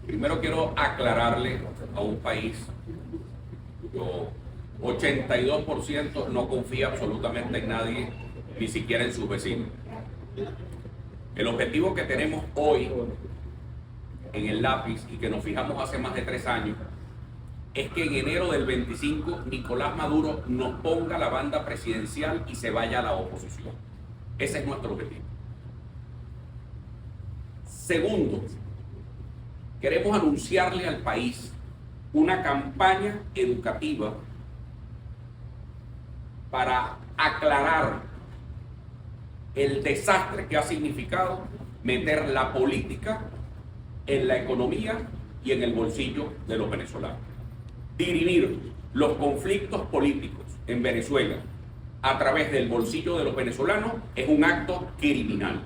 Primero quiero aclararle a un país, yo 82% no confía absolutamente en nadie, ni siquiera en sus vecinos. El objetivo que tenemos hoy en el lápiz y que nos fijamos hace más de 3 años es que en enero del 25 Nicolás Maduro nos ponga la banda presidencial y se vaya a la oposición. Ese es nuestro objetivo. Segundo, queremos anunciarle al país una campaña educativa para aclarar el desastre que ha significado meter la política en la economía y en el bolsillo de los venezolanos. Dirimir los conflictos políticos en Venezuela a través del bolsillo de los venezolanos es un acto criminal.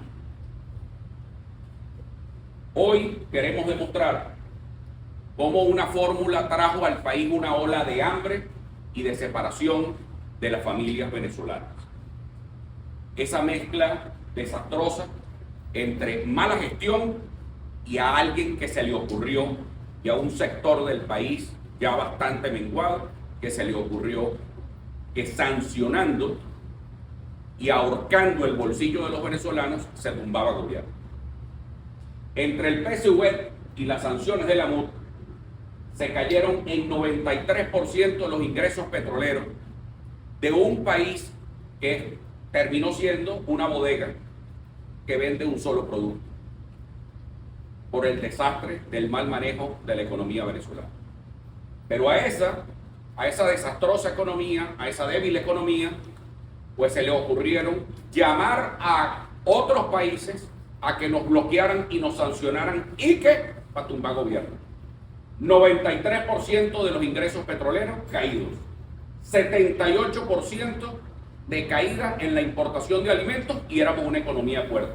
Hoy queremos demostrar cómo una fórmula trajo al país una ola de hambre y de separación de las familias venezolanas. Esa mezcla desastrosa entre mala gestión y a alguien que se le ocurrió, y a un sector del país ya bastante menguado, que se le ocurrió que sancionando y ahorcando el bolsillo de los venezolanos se tumbaba el gobierno. Entre el PSUV y las sanciones de la MUD se cayeron en 93% los ingresos petroleros de un país que terminó siendo una bodega que vende un solo producto por el desastre del mal manejo de la economía venezolana. Pero a esa desastrosa economía, a esa débil economía, pues se le ocurrieron llamar a otros países a que nos bloquearan y nos sancionaran y que para tumbar gobierno. 93% de los ingresos petroleros caídos, 78% de caída en la importación de alimentos y éramos una economía fuerte.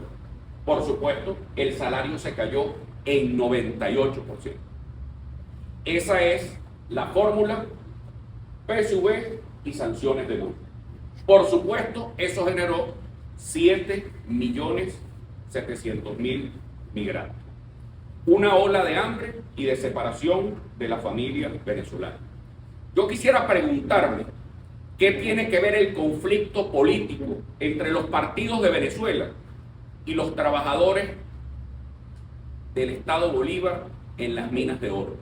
Por supuesto, el salario se cayó en 98%. Esa es la fórmula PSUV y sanciones de multa. Por supuesto, eso generó 7.700.000 migrantes. Una ola de hambre y de separación de la familia venezolana. Yo quisiera preguntarme, ¿qué tiene que ver el conflicto político entre los partidos de Venezuela y los trabajadores del Estado Bolívar en las minas de oro?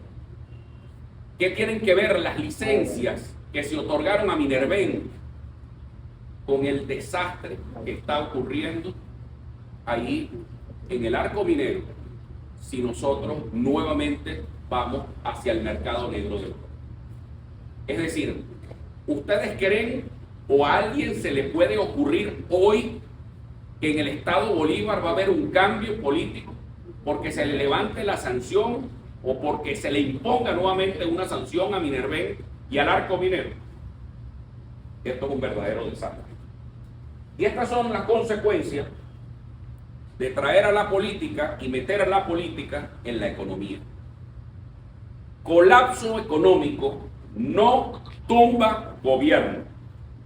¿Qué tienen que ver las licencias que se otorgaron a Minerven con el desastre que está ocurriendo ahí en el arco minero si nosotros nuevamente vamos hacia el mercado negro de oro? Es decir, ¿ustedes creen o a alguien se le puede ocurrir hoy que en el Estado Bolívar va a haber un cambio político porque se le levante la sanción o porque se le imponga nuevamente una sanción a Minerven y al arco minero? Esto es un verdadero desastre. Y estas son las consecuencias de traer a la política y meter a la política en la economía. Colapso económico no tumba gobierno,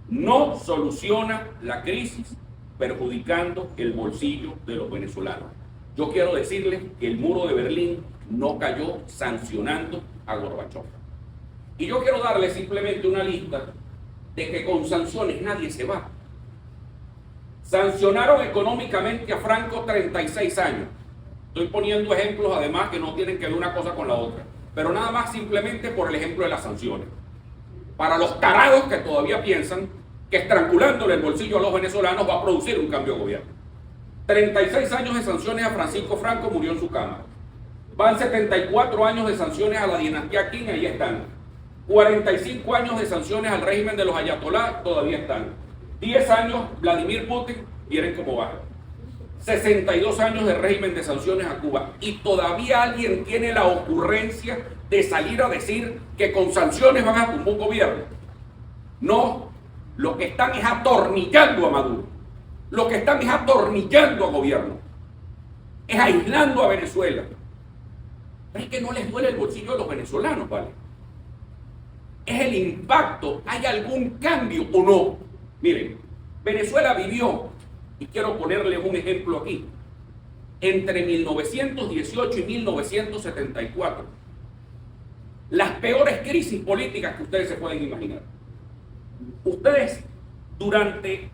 no soluciona la crisis perjudicando el bolsillo de los venezolanos. Yo quiero decirles que el muro de Berlín no cayó sancionando a Gorbachov. Y yo quiero darles simplemente una lista de que con sanciones nadie se va. Sancionaron económicamente a Franco 36 años. Estoy poniendo ejemplos además que no tienen que ver una cosa con la otra, pero nada más simplemente por el ejemplo de las sanciones. Para los tarados que todavía piensan que estrangulándole el bolsillo a los venezolanos va a producir un cambio de gobierno. 36 años de sanciones a Francisco Franco, murió en su cama. Van 74 años de sanciones a la dinastía Qin, ahí están. 45 años de sanciones al régimen de los ayatolás, todavía están. 10 años Vladimir Putin, miren cómo va. 62 años de régimen de sanciones a Cuba. Y todavía alguien tiene la ocurrencia de salir a decir que con sanciones van a tumbar un gobierno. No, lo que están es atornillando a Maduro. Lo que están es atornillando al gobierno. Es aislando a Venezuela. Pero es que no les duele el bolsillo de los venezolanos, ¿vale? Es el impacto. ¿Hay algún cambio o no? Miren, Venezuela vivió, y quiero ponerles un ejemplo aquí, entre 1918 y 1974, las peores crisis políticas que ustedes se pueden imaginar. Ustedes durante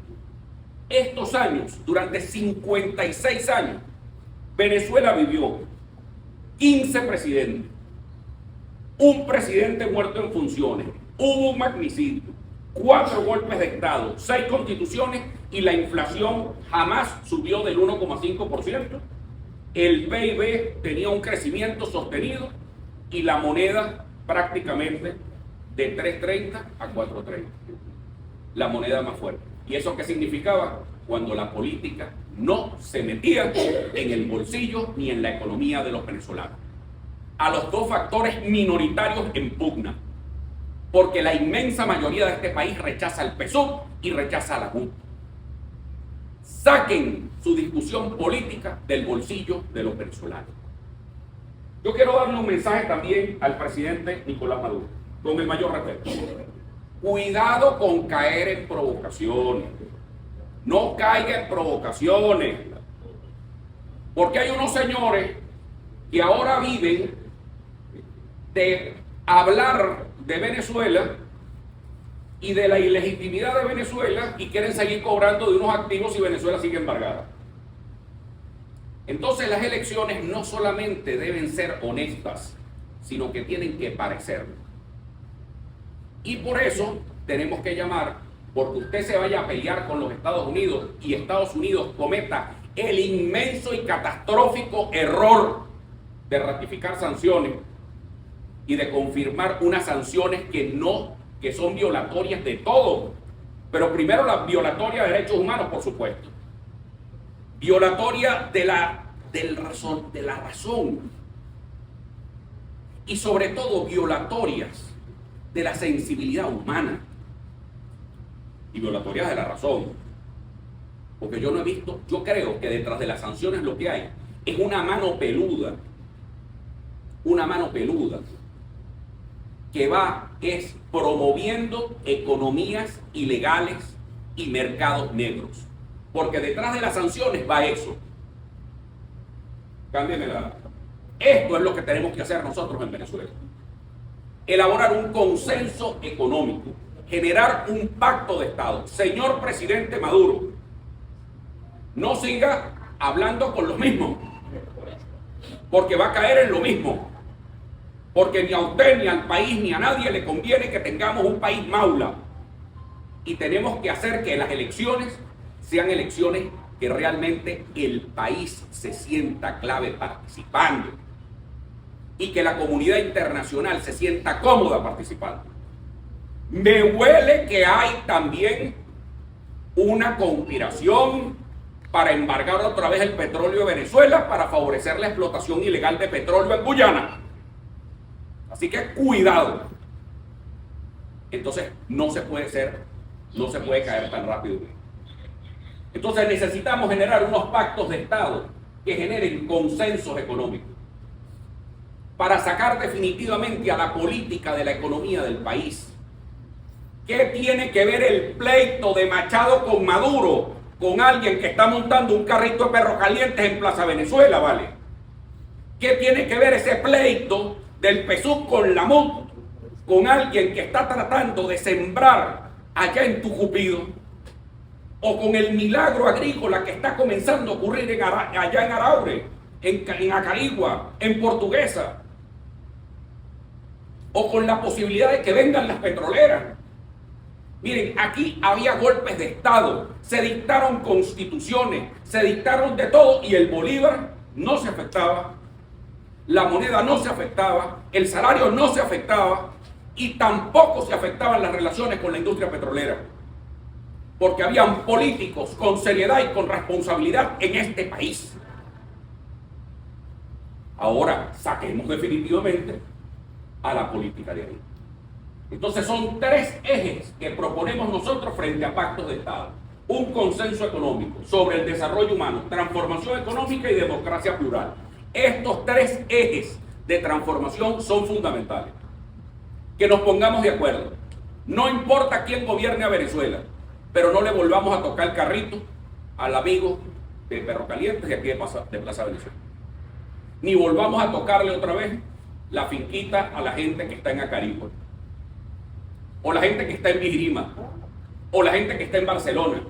estos años, durante 56 años, Venezuela vivió 15 presidentes, un presidente muerto en funciones, hubo un magnicidio, 4 golpes de Estado, 6 constituciones y la inflación jamás subió del 1,5%. El PIB tenía un crecimiento sostenido y la moneda prácticamente de 3.30 a 4.30. La moneda más fuerte. ¿Y eso qué significaba? Cuando la política no se metía en el bolsillo ni en la economía de los venezolanos. A los dos factores minoritarios en pugna. Porque la inmensa mayoría de este país rechaza el PSUV y rechaza la Junta. Saquen su discusión política del bolsillo de los venezolanos. Yo quiero darle un mensaje también al presidente Nicolás Maduro, con el mayor respeto. Cuidado con caer en provocaciones. No caiga en provocaciones. Porque hay unos señores que ahora viven de hablar de Venezuela y de la ilegitimidad de Venezuela y quieren seguir cobrando de unos activos y Venezuela sigue embargada. Entonces las elecciones no solamente deben ser honestas, sino que tienen que parecerlo. Y por eso tenemos que llamar, porque usted se vaya a pelear con los Estados Unidos y Estados Unidos cometa el inmenso y catastrófico error de ratificar sanciones y de confirmar unas sanciones que son violatorias de todo. Pero primero la violatoria de derechos humanos, por supuesto. Violatoria de la razón. Y sobre todo violatorias de la sensibilidad humana. Y violatorias de la razón. Porque yo no he visto, yo creo que detrás de las sanciones lo que hay es una mano peluda. Una mano peluda que es promoviendo economías ilegales y mercados negros. Porque detrás de las sanciones va eso. Cámbiame la... Esto es lo que tenemos que hacer nosotros en Venezuela. Elaborar un consenso económico, generar un pacto de Estado. Señor presidente Maduro, no siga hablando con los mismos, porque va a caer en lo mismo. Porque ni a usted, ni al país, ni a nadie le conviene que tengamos un país maula. Y tenemos que hacer que las elecciones sean elecciones que realmente el país se sienta clave participando. Y que la comunidad internacional se sienta cómoda participando. Me huele que hay también una conspiración para embargar otra vez el petróleo de Venezuela para favorecer la explotación ilegal de petróleo en Guyana. Así que cuidado. Entonces no se puede caer tan rápido. Entonces necesitamos generar unos pactos de Estado que generen consensos económicos para sacar definitivamente a la política de la economía del país. ¿Qué tiene que ver el pleito de Machado con Maduro, con alguien que está montando un carrito de perros calientes en Plaza Venezuela, vale? ¿Qué tiene que ver ese pleito del PSUV con la MUD, con alguien que está tratando de sembrar allá en Tucupido, o con el milagro agrícola que está comenzando a ocurrir allá en Araure, en Acarigua, en Portuguesa, o con la posibilidad de que vengan las petroleras? Miren, aquí había golpes de Estado, se dictaron constituciones, se dictaron de todo y el bolívar no se afectaba, la moneda no se afectaba, el salario no se afectaba y tampoco se afectaban las relaciones con la industria petrolera. Porque habían políticos con seriedad y con responsabilidad en este país. Ahora saquemos definitivamente a la política de ahí. Entonces son 3 ejes que proponemos nosotros frente a pactos de Estado. Un consenso económico sobre el desarrollo humano, transformación económica y democracia plural. Estos 3 ejes de transformación son fundamentales. Que nos pongamos de acuerdo. No importa quién gobierne a Venezuela, pero no le volvamos a tocar el carrito al amigo de Perro Calientes y aquí de Plaza Venezuela. Ni volvamos a tocarle otra vez la finquita a la gente que está en Acarigua, o la gente que está en Vigirima, o la gente que está en Barcelona,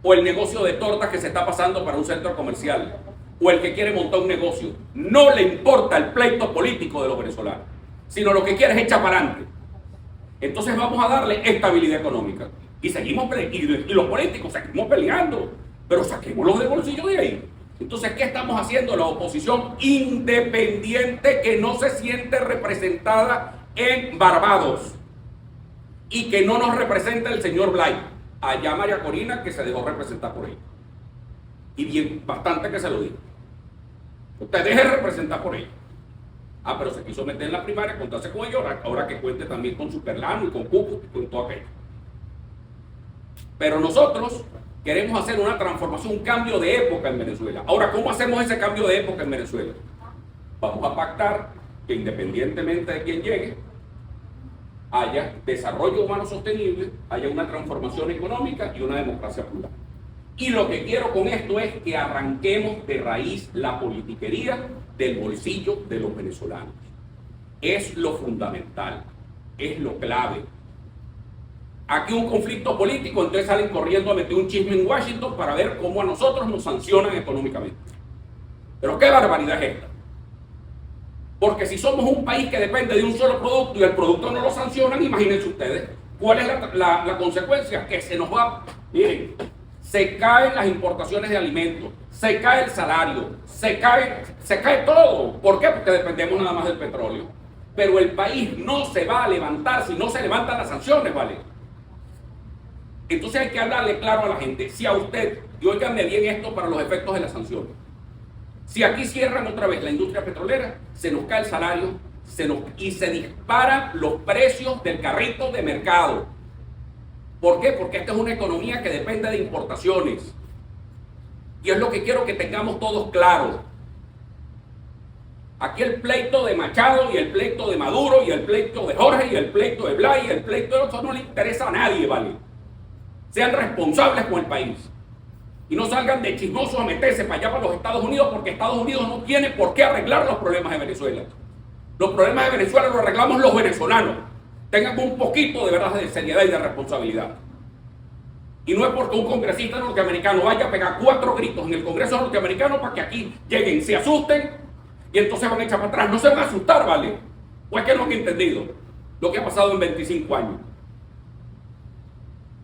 o el negocio de tortas que se está pasando para un centro comercial, o el que quiere montar un negocio. No le importa el pleito político de los venezolanos, sino lo que quiere es echar para adelante. Entonces vamos a darle estabilidad económica. Y los políticos seguimos peleando, pero saquémoslos del bolsillo de ahí. Entonces, ¿qué estamos haciendo? La oposición independiente que no se siente representada en Barbados y que no nos representa el señor Blay. Allá María Corina, que se dejó representar por ella. Y bien, bastante que se lo diga. Usted deje representar por ella. Ah, pero se quiso meter en la primaria, contarse con ellos, ahora que cuente también con Superlano y con Cuco y con todo aquello. Pero nosotros queremos hacer una transformación, un cambio de época en Venezuela. Ahora, ¿cómo hacemos ese cambio de época en Venezuela? Vamos a pactar que independientemente de quién llegue, haya desarrollo humano sostenible, haya una transformación económica y una democracia plural. Y lo que quiero con esto es que arranquemos de raíz la politiquería del bolsillo de los venezolanos. Es lo fundamental, es lo clave. Aquí un conflicto político, entonces salen corriendo a meter un chisme en Washington para ver cómo a nosotros nos sancionan económicamente. Pero qué barbaridad es esta. Porque si somos un país que depende de un solo producto y el producto no lo sancionan, imagínense ustedes, ¿cuál es la consecuencia? Que se nos va, miren, se caen las importaciones de alimentos, se cae el salario, se cae todo. ¿Por qué? Porque dependemos nada más del petróleo. Pero el país no se va a levantar si no se levantan las sanciones, ¿vale? Entonces hay que hablarle claro a la gente. Si a usted, y óiganme bien esto para los efectos de las sanciones, si aquí cierran otra vez la industria petrolera, se nos cae el salario y se disparan los precios del carrito de mercado. ¿Por qué? Porque esta es una economía que depende de importaciones. Y es lo que quiero que tengamos todos claros. Aquí el pleito de Machado y el pleito de Maduro y el pleito de Jorge y el pleito de Blay y el pleito de otros no le interesa a nadie, ¿vale? Sean responsables con el país. Y no salgan de chismosos a meterse para allá para los Estados Unidos, porque Estados Unidos no tiene por qué arreglar los problemas de Venezuela. Los problemas de Venezuela los arreglamos los venezolanos. Tengan un poquito de verdad de seriedad y de responsabilidad. Y no es porque un congresista norteamericano vaya a pegar 4 gritos en el Congreso norteamericano para que aquí lleguen, se asusten y entonces van a echar para atrás. No se van a asustar, ¿vale? O es que no han entendido lo que ha pasado en 25 años.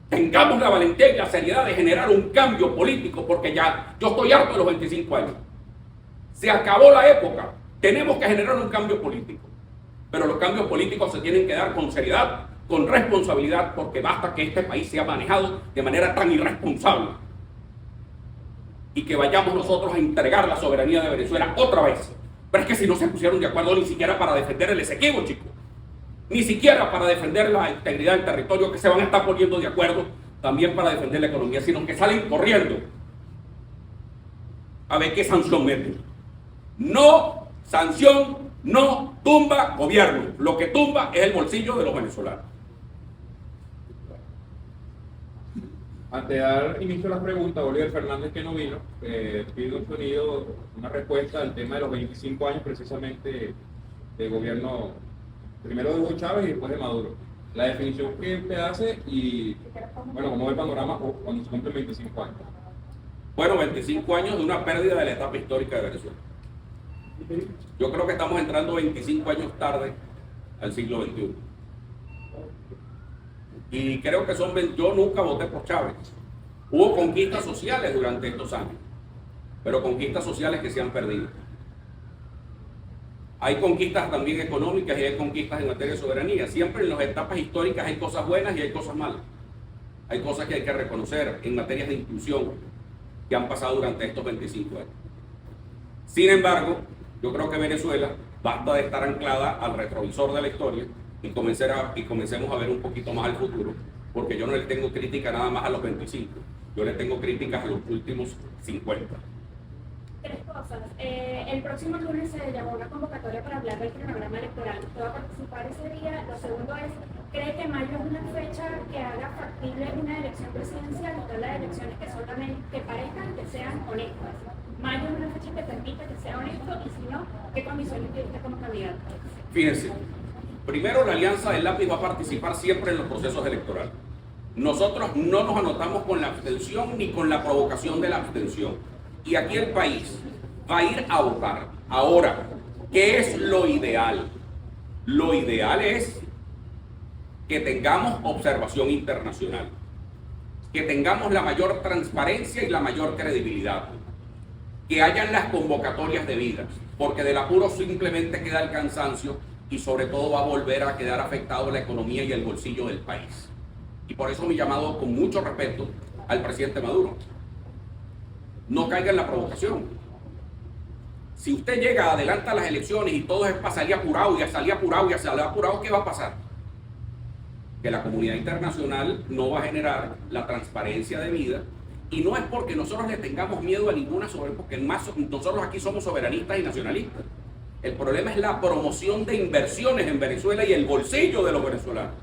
Tengamos la valentía y la seriedad de generar un cambio político, porque ya yo estoy harto de los 25 años. Se acabó la época. Tenemos que generar un cambio político. Pero los cambios políticos se tienen que dar con seriedad, con responsabilidad, porque basta que este país sea manejado de manera tan irresponsable y que vayamos nosotros a entregar la soberanía de Venezuela otra vez. Pero es que si no se pusieron de acuerdo ni siquiera para defender el Esequibo, chicos, ni siquiera para defender la integridad del territorio, que se van a estar poniendo de acuerdo también para defender la economía, sino que salen corriendo a ver qué sanción meten. No, sanción no tumba gobierno, lo que tumba es el bolsillo de los venezolanos. Antes de dar inicio a las preguntas, Bolívar Fernández, que no vino, pido un sonido, una respuesta al tema de los 25 años precisamente del gobierno, primero de Hugo Chávez y después de Maduro. La definición que usted hace y, bueno, cómo ve el panorama cuando se cumplen 25 años. Bueno, 25 años de una pérdida de la etapa histórica de Venezuela. Yo creo que estamos entrando 25 años tarde al siglo XXI. Y creo que yo nunca voté por Chávez. Hubo conquistas sociales durante estos años, pero conquistas sociales que se han perdido. Hay conquistas también económicas y hay conquistas en materia de soberanía. Siempre en las etapas históricas hay cosas buenas y hay cosas malas. Hay cosas que hay que reconocer en materias de inclusión que han pasado durante estos 25 años. Sin embargo, yo creo que Venezuela basta de estar anclada al retrovisor de la historia y comencemos a ver un poquito más al futuro, porque yo no le tengo crítica nada más a los 25, yo le tengo críticas a los últimos 50. Tres cosas. El próximo lunes se llamó una convocatoria para hablar del cronograma electoral. ¿Usted va a participar ese día? Lo segundo es, ¿Cree que mayo es una fecha que haga factible una elección presidencial y todas las elecciones que solamente que parezcan que sean honestas? Mayo es una fecha que permite que sea honesto y si no, ¿qué condiciones tiene usted como candidato? Fíjense, primero la Alianza del Lápiz va a participar siempre en los procesos electorales. Nosotros no nos anotamos con la abstención ni con la provocación de la abstención. Y aquí el país va a ir a votar. Ahora, ¿qué es lo ideal? Lo ideal es que tengamos observación internacional, que tengamos la mayor transparencia y la mayor credibilidad, que hayan las convocatorias debidas, porque del apuro simplemente queda el cansancio y sobre todo va a volver a quedar afectado la economía y el bolsillo del país. Y por eso mi llamado con mucho respeto al presidente Maduro: no caiga en la provocación. Si usted llega, adelanta las elecciones y todo es para salir apurado, ¿qué va a pasar? Que la comunidad internacional no va a generar la transparencia debida, y no es porque nosotros le tengamos miedo a ninguna porque nosotros aquí somos soberanistas y nacionalistas. El problema es la promoción de inversiones en Venezuela y el bolsillo de los venezolanos,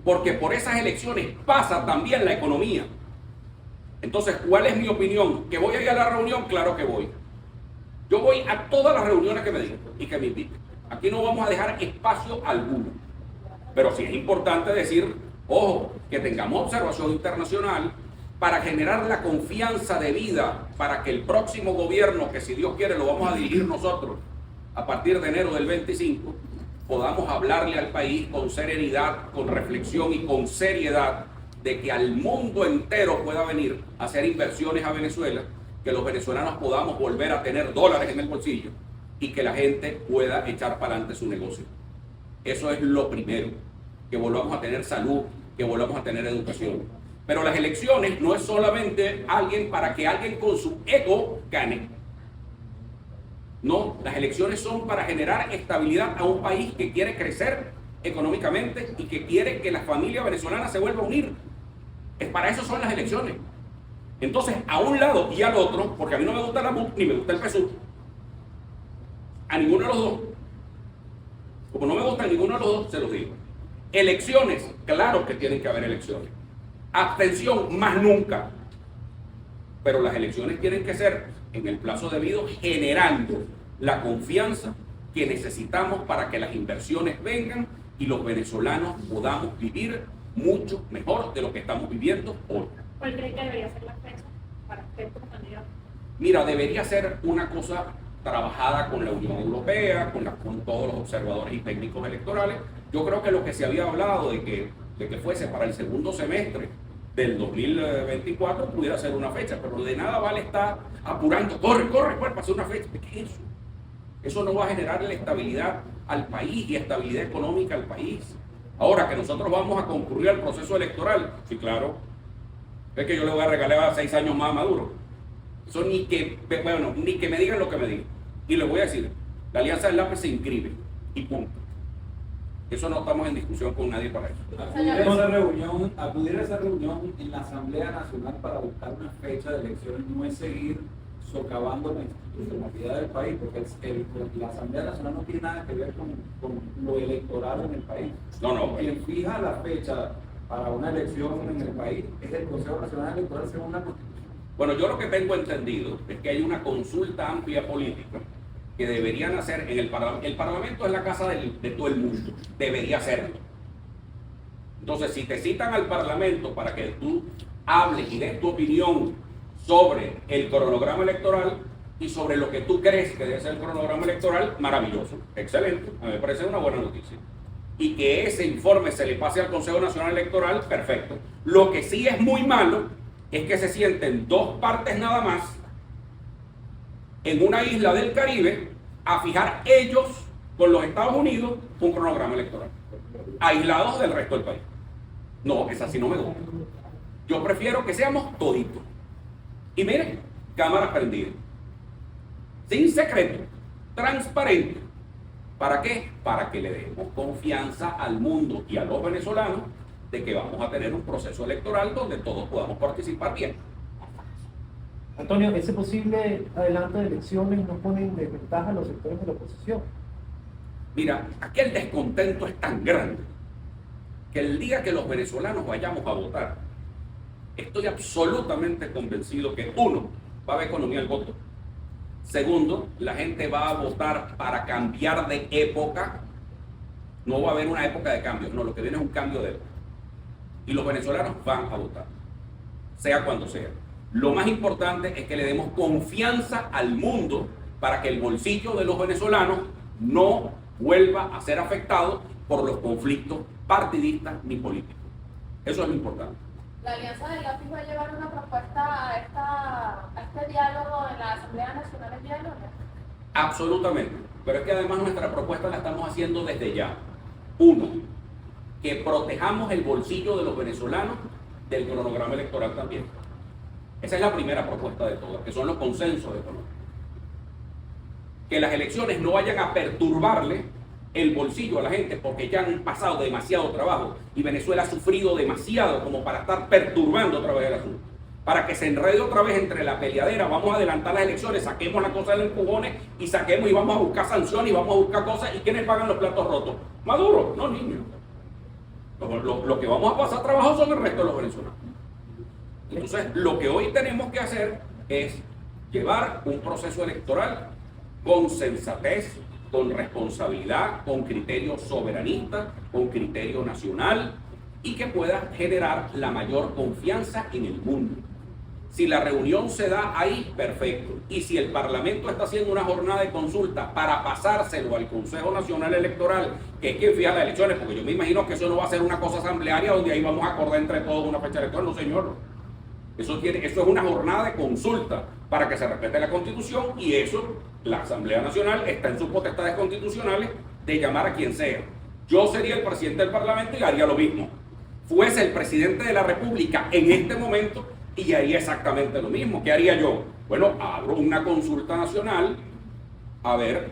porque por esas elecciones pasa también la economía. Entonces, ¿cuál es mi opinión? ¿Que voy a ir a la reunión? Claro que voy. Yo voy a todas las reuniones que me digan y que me inviten. Aquí no vamos a dejar espacio alguno. Pero sí es importante decir, ojo, que tengamos observación internacional para generar la confianza debida para que el próximo gobierno, que si Dios quiere lo vamos a dirigir nosotros a partir de enero del 25, podamos hablarle al país con serenidad, con reflexión y con seriedad, de que al mundo entero pueda venir a hacer inversiones a Venezuela, que los venezolanos podamos volver a tener dólares en el bolsillo y que la gente pueda echar para adelante su negocio. Eso es lo primero, que volvamos a tener salud, que volvamos a tener educación. Pero las elecciones no es solamente para que alguien con su ego gane. No, las elecciones son para generar estabilidad a un país que quiere crecer económicamente y que quiere que la familia venezolana se vuelva a unir. Para eso son las elecciones. Entonces, a un lado y al otro, porque a mí no me gusta la MUD ni me gusta el PSUV, a ninguno de los dos. Como no me gusta ninguno de los dos, se los digo. Elecciones, claro que tienen que haber elecciones. Abstención, más nunca. Pero las elecciones tienen que ser en el plazo debido, generando la confianza que necesitamos para que las inversiones vengan y los venezolanos podamos vivir mucho mejor de lo que estamos viviendo hoy. ¿Cuál cree que debería ser la fecha para usted como candidato? Mira, debería ser una cosa trabajada con la Unión Europea, con todos los observadores y técnicos electorales. Yo creo que lo que se había hablado de que fuese para el segundo semestre del 2024 pudiera ser una fecha, pero de nada vale estar apurando, corre, para hacer una fecha. ¿Qué es eso? Eso no va a generarle estabilidad al país y estabilidad económica al país. Ahora, que nosotros vamos a concurrir al proceso electoral, sí, claro. Es que yo le voy a regalar 6 años más a Maduro. Eso ni que me digan lo que me digan. Y les voy a decir, la Alianza del Lápiz se inscribe y punto. Eso no estamos en discusión con nadie para eso. Acudir a esa reunión en la Asamblea Nacional para buscar una fecha de elecciones no es seguir socavando la institucionalidad del país, porque la Asamblea Nacional no tiene nada que ver con lo electoral en el país. No. Quien fija la fecha para una elección en el país es el Consejo Nacional Electoral según la Constitución. Bueno, yo lo que tengo entendido es que hay una consulta amplia política que deberían hacer en el Parlamento. El Parlamento es la casa de todo el mundo, debería serlo. Entonces, si te citan al Parlamento para que tú hables y des tu opinión sobre el cronograma electoral y sobre lo que tú crees que debe ser el cronograma electoral, maravilloso, excelente, a mí me parece una buena noticia. Y que ese informe se le pase al Consejo Nacional Electoral, perfecto. Lo que sí es muy malo es que se sienten dos partes nada más en una isla del Caribe a fijar ellos con los Estados Unidos un cronograma electoral, aislados del resto del país. No, esa sí no me gusta. Yo prefiero que seamos toditos. Y miren, cámaras prendidas, sin secreto, transparente. ¿Para qué? Para que le demos confianza al mundo y a los venezolanos de que vamos a tener un proceso electoral donde todos podamos participar bien. Antonio, ese posible adelanto de elecciones no pone en desventaja a los sectores de la oposición. Mira, aquí el descontento es tan grande que el día que los venezolanos vayamos a votar, estoy absolutamente convencido que, uno, va a haber economía del voto. Segundo, la gente va a votar para cambiar de época. No va a haber una época de cambio, no, lo que viene es un cambio de época. Y los venezolanos van a votar, sea cuando sea. Lo más importante es que le demos confianza al mundo para que el bolsillo de los venezolanos no vuelva a ser afectado por los conflictos partidistas ni políticos. Eso es lo importante. ¿La Alianza del Lápiz va a llevar una propuesta a este diálogo en la Asamblea Nacional el día de lunes? Absolutamente. Pero es que además nuestra propuesta la estamos haciendo desde ya. Uno, que protejamos el bolsillo de los venezolanos del cronograma electoral también. Esa es la primera propuesta de todas, que son los consensos económicos. Que las elecciones no vayan a perturbarle el bolsillo a la gente, porque ya han pasado demasiado trabajo y Venezuela ha sufrido demasiado como para estar perturbando otra vez el asunto. Para que se enrede otra vez entre la peleadera, vamos a adelantar las elecciones, saquemos la cosa de los empujones y saquemos y vamos a buscar sanciones y vamos a buscar cosas. ¿Y quiénes pagan los platos rotos? Maduro, no niños. Lo que vamos a pasar trabajo son el resto de los venezolanos. Entonces, lo que hoy tenemos que hacer es llevar un proceso electoral con sensatez, con responsabilidad, con criterio soberanista, con criterio nacional y que pueda generar la mayor confianza en el mundo. Si la reunión se da ahí, perfecto. Y si el Parlamento está haciendo una jornada de consulta para pasárselo al Consejo Nacional Electoral, que es quien fija las elecciones, porque yo me imagino que eso no va a ser una cosa asamblearia donde ahí vamos a acordar entre todos una fecha electoral, no señor. Eso es una jornada de consulta para que se respete la Constitución y eso, la Asamblea Nacional está en sus potestades constitucionales de llamar a quien sea. Yo sería el presidente del Parlamento y haría lo mismo. Fuese el presidente de la República en este momento y haría exactamente lo mismo. ¿Qué haría yo? Bueno, abro una consulta nacional a ver.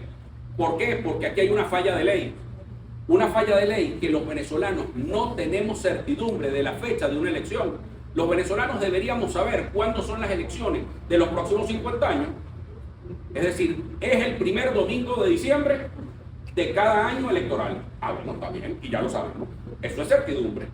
¿Por qué? Porque aquí hay una falla de ley. Una falla de ley que los venezolanos no tenemos certidumbre de la fecha de una elección. Los venezolanos deberíamos saber cuándo son las elecciones de los próximos 50 años. Es decir, es el primer domingo de diciembre de cada año electoral. Ah, bueno, está bien, y ya lo sabemos. Eso es certidumbre.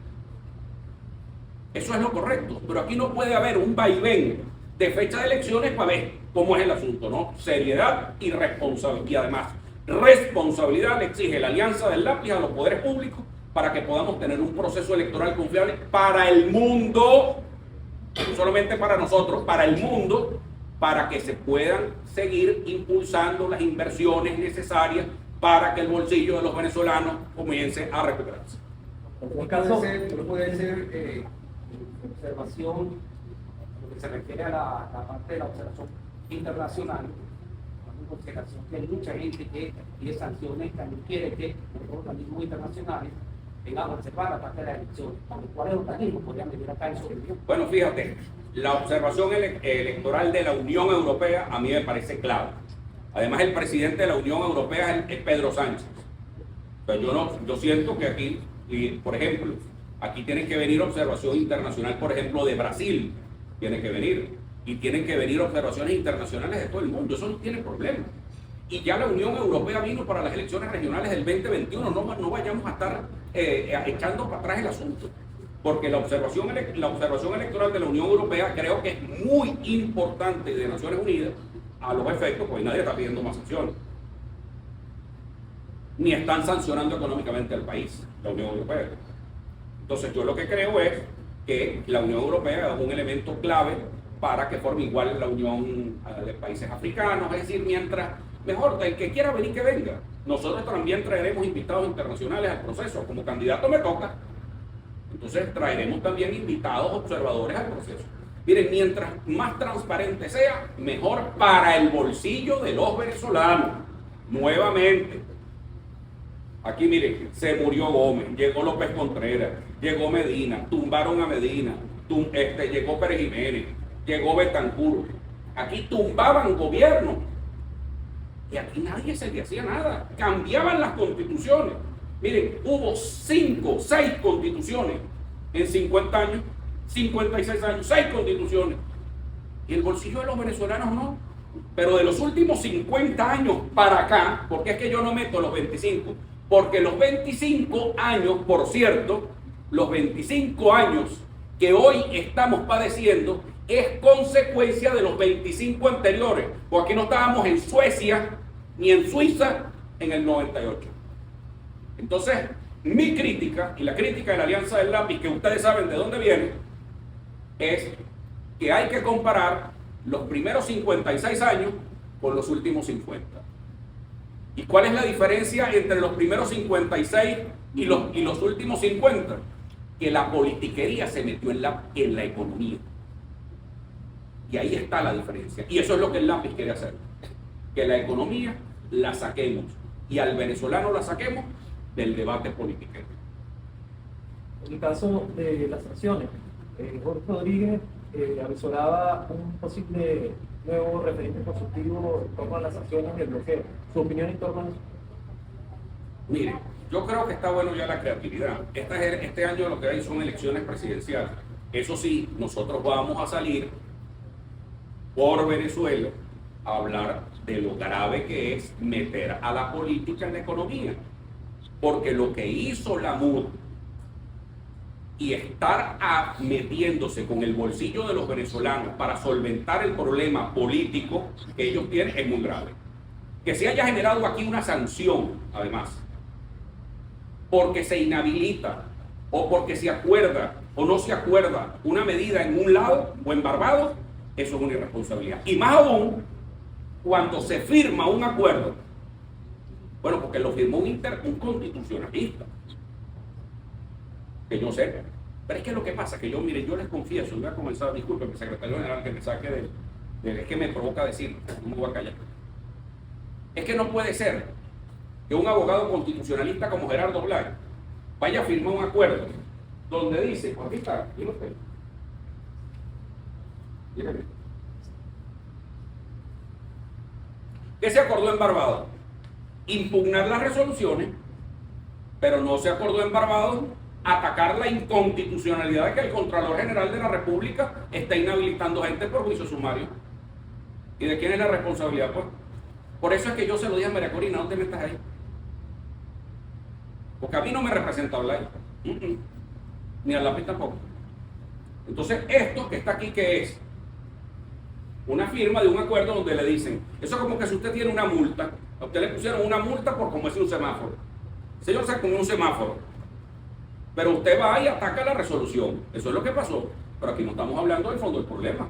Eso es lo correcto. Pero aquí no puede haber un vaivén de fecha de elecciones para ver cómo es el asunto, ¿no? Seriedad y responsabilidad. Y además, responsabilidad le exige la Alianza del Lápiz a los poderes públicos para que podamos tener un proceso electoral confiable para el mundo, no solamente para nosotros, para el mundo, para que se puedan seguir impulsando las inversiones necesarias para que el bolsillo de los venezolanos comience a recuperarse. Puede ser observación, lo que se refiere a la parte de la observación internacional, tomando en consideración que hay mucha gente que pide sanciones, que no quiere que los organismos internacionales vengan a observar la parte de las elecciones. ¿Cuáles organismos podrían venir acá en su opinión? Bueno, fíjate, la observación electoral de la Unión Europea a mí me parece clave. Además, el presidente de la Unión Europea es Pedro Sánchez. Pero yo siento que aquí, por ejemplo, aquí tienen que venir observación internacional, por ejemplo, de Brasil, tiene que venir. Y tienen que venir observaciones internacionales de todo el mundo. Eso no tiene problema. Y ya la Unión Europea vino para las elecciones regionales del 2021. No vayamos a estar echando para atrás el asunto. Porque la observación electoral de la Unión Europea creo que es muy importante de Naciones Unidas a los efectos, pues nadie está pidiendo más sanciones. Ni están sancionando económicamente al país, la Unión Europea. Entonces yo lo que creo es que la Unión Europea es un elemento clave para que forme igual la Unión de Países Africanos, es decir, mientras mejor, el que quiera venir que venga. Nosotros también traeremos invitados internacionales al proceso, como candidato me toca, entonces traeremos también invitados observadores al proceso. Miren, mientras más transparente sea, mejor para el bolsillo de los venezolanos. Nuevamente, aquí miren, se murió Gómez, llegó López Contreras, llegó Medina, tumbaron a Medina, llegó Pérez Jiménez, llegó Betancur. Aquí tumbaban gobierno y aquí nadie se le hacía nada. Cambiaban las constituciones. Miren, hubo 5, 6 constituciones en 50 años, 56 años, 6 constituciones. Y el bolsillo de los venezolanos no. Pero de los últimos 50 años para acá, porque es que yo no meto los 25, porque los 25 años, por cierto, los 25 años que hoy estamos padeciendo es consecuencia de los 25 anteriores, porque aquí no estábamos en Suecia ni en Suiza en el 98. Entonces, mi crítica y la crítica de la Alianza del Lápiz, que ustedes saben de dónde viene, es que hay que comparar los primeros 56 años con los últimos 50. ¿Y cuál es la diferencia entre los primeros 56 y los últimos 50? Que la politiquería se metió en la economía. Y ahí está la diferencia. Y eso es lo que el Lápiz quiere hacer. Que la economía la saquemos y al venezolano la saquemos del debate politiquero. En el caso de las sanciones, Jorge Rodríguez avisoraba un posible nuevo referente consultivo en torno a las sanciones y el bloqueo. ¿Su opinión en torno a eso? Mire, yo creo que está bueno ya la creatividad. Este año lo que hay son elecciones presidenciales. Eso sí, nosotros vamos a salir por Venezuela a hablar de lo grave que es meter a la política en la economía. Porque lo que hizo la MUD y estar metiéndose con el bolsillo de los venezolanos para solventar el problema político que ellos tienen es muy grave. Que se haya generado aquí una sanción, además, porque se inhabilita o porque se acuerda o no se acuerda una medida en un lado o en Barbados, eso es una irresponsabilidad. Y más aún cuando se firma un acuerdo, bueno, porque lo firmó un constitucionalista, que yo sé, pero es que lo que pasa, que yo, mire, yo les confieso, voy a comenzar, disculpen, secretario general, que me saque es que me provoca decir, no me voy a callar. Es que no puede ser que un abogado constitucionalista como Gerardo Blay vaya a firmar un acuerdo donde dice, pues aquí está, mire usted, dígame, ¿qué se acordó en Barbados? Impugnar las resoluciones, pero no se acordó en Barbados atacar la inconstitucionalidad de que el Contralor General de la República está inhabilitando gente por juicio sumario. ¿Y de quién es la responsabilidad? Pues por eso es que yo se lo dije a María Corina, no te metas ahí, porque a mí no me representa Blay, ni al Lápiz tampoco. Entonces esto que está aquí, ¿qué es? Una firma de un acuerdo donde le dicen, eso es como que si usted tiene una multa, a usted le pusieron una multa por comerse un semáforo. El señor se comió un semáforo, pero usted va y ataca la resolución. Eso es lo que pasó. Pero aquí no estamos hablando del fondo del problema.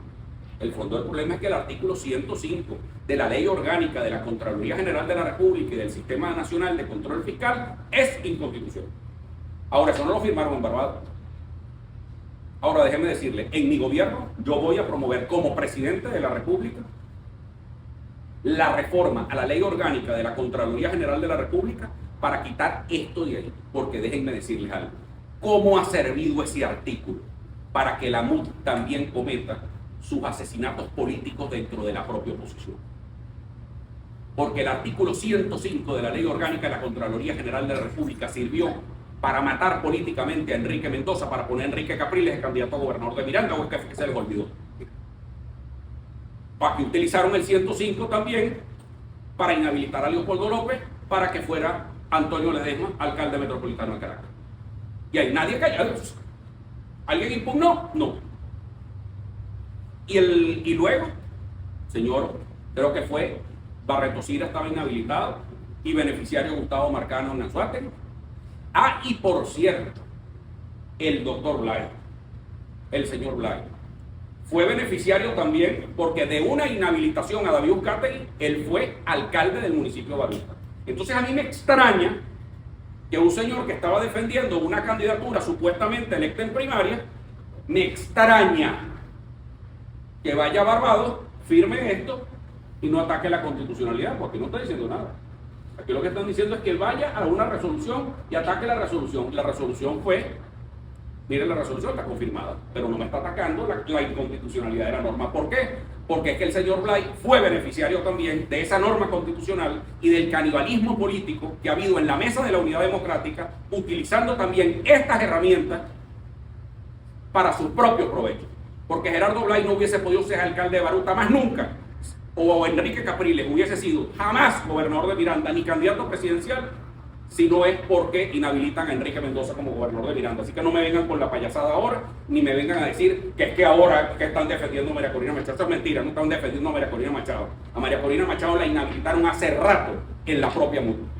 El fondo del problema es que el artículo 105 de la Ley Orgánica de la Contraloría General de la República y del Sistema Nacional de Control Fiscal es inconstitucional. Ahora, eso no lo firmaron en Barbados. Ahora, déjeme decirle, en mi gobierno yo voy a promover como presidente de la República la reforma a la Ley Orgánica de la Contraloría General de la República para quitar esto de ahí. Porque déjenme decirles algo. ¿Cómo ha servido ese artículo para que la MUD también cometa sus asesinatos políticos dentro de la propia oposición? Porque el artículo 105 de la Ley Orgánica de la Contraloría General de la República sirvió para matar políticamente a Enrique Mendoza, para poner a Enrique Capriles de candidato a gobernador de Miranda, o es que se les olvidó. Para que utilizaron el 105 también para inhabilitar a Leopoldo López para que fuera Antonio Ledesma alcalde metropolitano de Caracas. Y hay nadie callado. ¿Alguien impugnó? No. Y luego, señor, creo que fue Barreto Sira estaba inhabilitado y beneficiario Gustavo Marcano en Anzoátegui. Ah, y por cierto, el doctor Blay, el señor Blay, fue beneficiario también porque de una inhabilitación a David Uzcategui, él fue alcalde del municipio de Baruta. Entonces a mí me extraña que un señor que estaba defendiendo una candidatura supuestamente electa en primaria, me extraña que vaya a Barbados, firme esto y no ataque la constitucionalidad, porque no está diciendo nada. Aquí lo que están diciendo es que vaya a una resolución y ataque la resolución. La resolución fue, miren, la resolución está confirmada, pero no me está atacando la inconstitucionalidad de la norma. ¿Por qué? Porque es que el señor Blay fue beneficiario también de esa norma constitucional y del canibalismo político que ha habido en la mesa de la Unidad Democrática, utilizando también estas herramientas para sus propios provechos. Porque Gerardo Blay no hubiese podido ser alcalde de Baruta más nunca, o Enrique Capriles hubiese sido jamás gobernador de Miranda ni candidato presidencial, si no es porque inhabilitan a Enrique Mendoza como gobernador de Miranda. Así que no me vengan con la payasada ahora, ni me vengan a decir que es que ahora que están defendiendo a María Corina Machado. Eso es mentira, no están defendiendo a María Corina Machado. A María Corina Machado la inhabilitaron hace rato en la propia multa.